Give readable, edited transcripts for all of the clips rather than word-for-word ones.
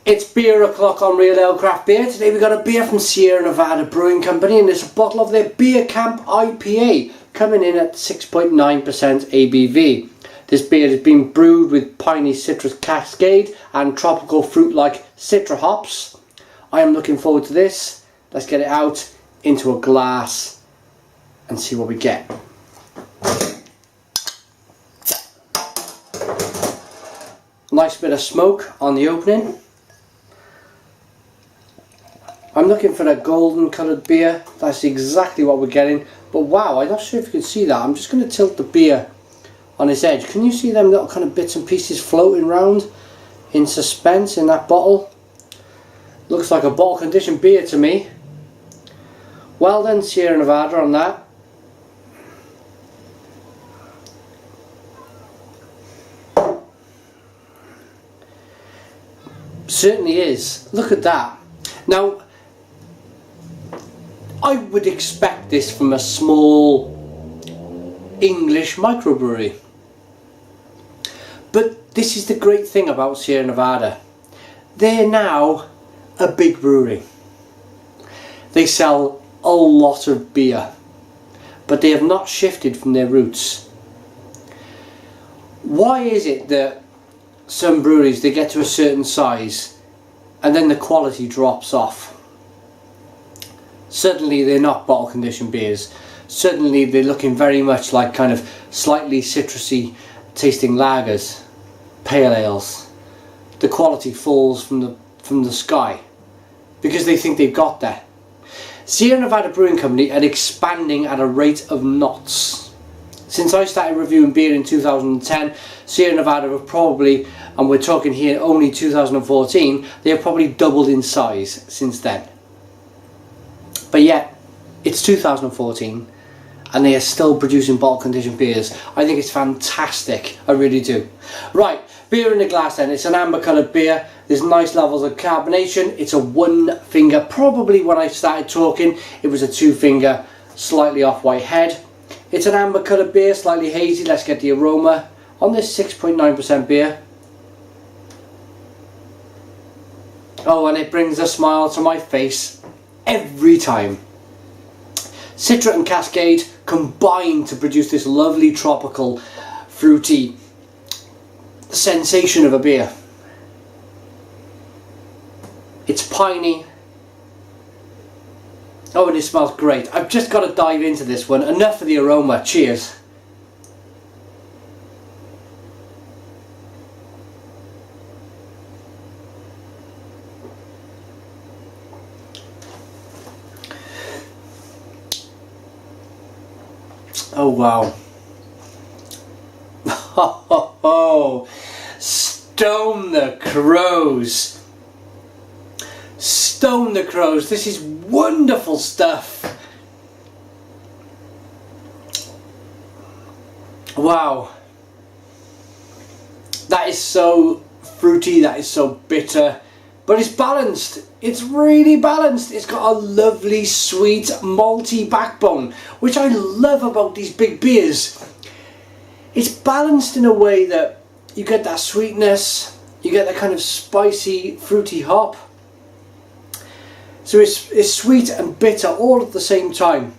It's beer o'clock on Real Ale Craft Beer. Today we got a beer from Sierra Nevada Brewing Company, and it's a bottle of their Beer Camp IPA coming in at 6.9% ABV. This beer has been brewed with piney citrus cascade and tropical fruit-like citra hops. I am looking forward to this. Let's get it out into a glass and see what we get. Nice bit of smoke on the opening. I'm looking for a golden coloured beer. That's exactly what we're getting. But wow, I'm not sure if you can see that. I'm just going to tilt the beer on its edge. Can you see them little kind of bits and pieces floating around in suspense in that bottle? Looks like a bottle conditioned beer to me. Well done, Sierra Nevada, on that. Certainly is. Look at that. Now, I would expect this from a small English microbrewery. But this is the great thing about Sierra Nevada. They're now a big brewery. They sell a lot of beer, but they have not shifted from their roots. Why is it that some breweries, they get to a certain size and then the quality drops off? Suddenly they're not bottle conditioned beers. Suddenly they're looking very much like kind of slightly citrusy tasting lagers, pale ales. The quality falls from the sky because they think they've got there. Sierra Nevada Brewing Company are expanding at a rate of knots. Since I started reviewing beer in 2010, Sierra Nevada have probably, and we're talking here only 2014, they have probably doubled in size since then. But yet, it's 2014 and they are still producing bottle conditioned beers. I think it's fantastic, I really do. Right, beer in the glass then. It's an amber coloured beer. There's nice levels of carbonation. It's a one finger. Probably when I started talking, it was a two finger, slightly off white head. It's an amber coloured beer, slightly hazy. Let's get the aroma on this 6.9% beer. Oh, and it brings a smile to my face every time. Citra and Cascade combine to produce this lovely tropical fruity sensation of a beer. It's piney. Oh, and it smells great. I've just got to dive into this one. Enough of the aroma. Cheers. Oh wow. Ho ho ho. Stone the crows. Stone the crows. This is wonderful stuff. Wow. That is so fruity, that is so bitter, but it's balanced. It's really balanced. It's got a lovely sweet malty backbone, which I love about these big beers. It's balanced in a way that you get that sweetness, you get that kind of spicy fruity hop. So it's sweet and bitter all at the same time.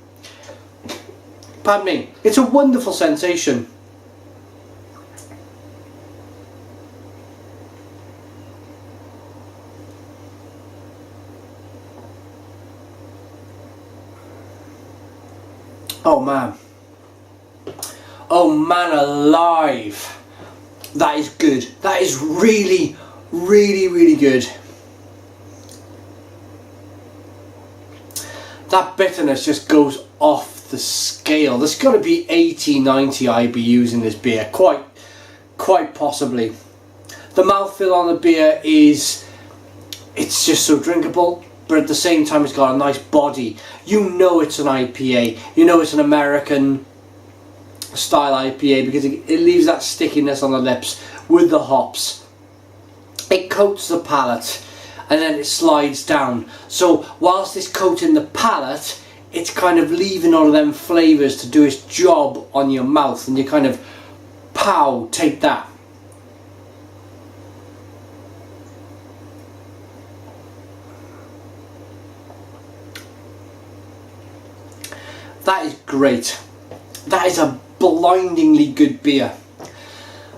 Pardon me. It's a wonderful sensation. Oh man. Oh man alive. That is good. That is really, really, really good. That bitterness just goes off the scale. There's got to be 80, 90 IBUs in this beer. Quite possibly. The mouthfeel on the beer it's just so drinkable, but at the same time it's got a nice body. You know it's an IPA. You know it's an American style IPA because it leaves that stickiness on the lips with the hops. It coats the palate and then it slides down. So whilst it's coating the palate, it's kind of leaving all of them flavours to do its job on your mouth, and you kind of, pow, take that. That is great. That is a blindingly good beer.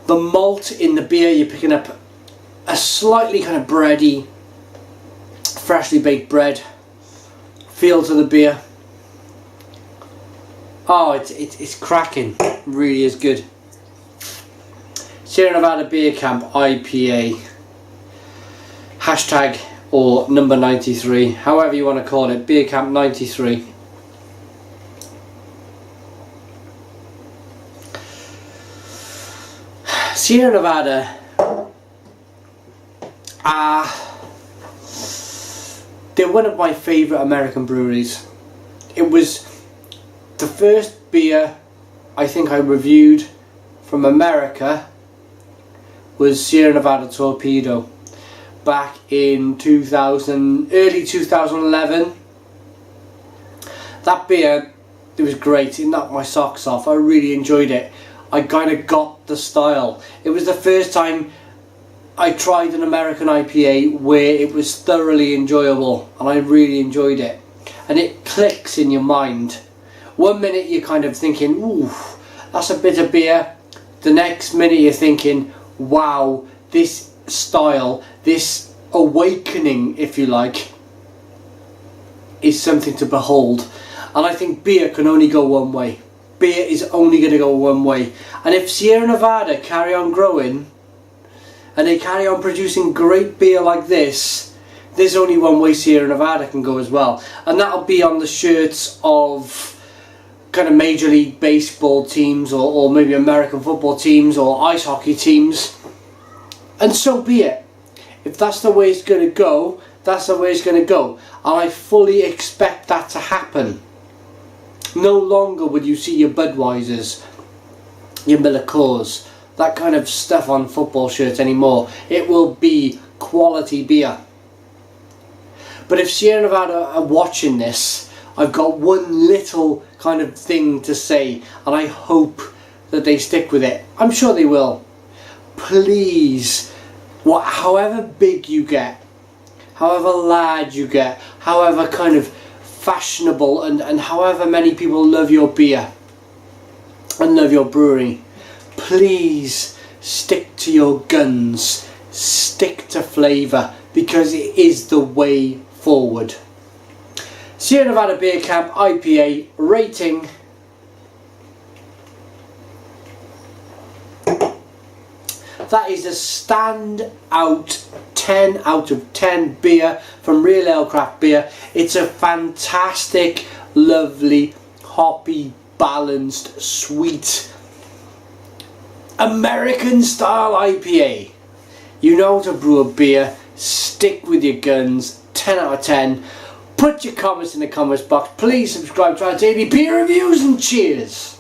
The malt in the beer, you're picking up a slightly kind of bready, freshly baked bread feel to the beer. Oh, it's cracking. It really is good. Sierra Nevada Beer Camp IPA. Hashtag or number 93, however you want to call it, Beer Camp 93. Sierra Nevada, they're one of my favourite American breweries. It was the first beer I think I reviewed from America was Sierra Nevada Torpedo back in early 2011. That beer, it was great. It knocked my socks off. I really enjoyed it. I kind of got the style. It was the first time I tried an American IPA where it was thoroughly enjoyable, and I really enjoyed it. And it clicks in your mind. One minute you're kind of thinking, ooh, that's a bitter beer. The next minute you're thinking, wow, this style, this awakening, if you like, is something to behold. And I think beer can only go one way. Beer is only going to go one way. And if Sierra Nevada carry on growing and they carry on producing great beer like this, there's only one way Sierra Nevada can go as well. And that'll be on the shirts of kind of Major League Baseball teams, or maybe American football teams, or ice hockey teams. And so be it. If that's the way it's going to go, that's the way it's going to go. And I fully expect that to happen. No longer would you see your Budweisers, your Miller Coors, that kind of stuff on football shirts anymore. It will be quality beer. But if Sierra Nevada are watching this, I've got one little kind of thing to say, and I hope that they stick with it. I'm sure they will. Please, however big you get, however large you get, however kind of fashionable, and however many people love your beer and love your brewery, please stick to your guns, stick to flavour, because it is the way forward. Sierra Nevada Beer Camp IPA rating that is a standout 10 out of 10 beer from Real Ale Craft Beer. It's a fantastic, lovely, hoppy, balanced, sweet American style IPA. You know how to brew a beer, stick with your guns, 10 out of 10. Put your comments in the comments box. Please subscribe to our daily beer reviews, and cheers.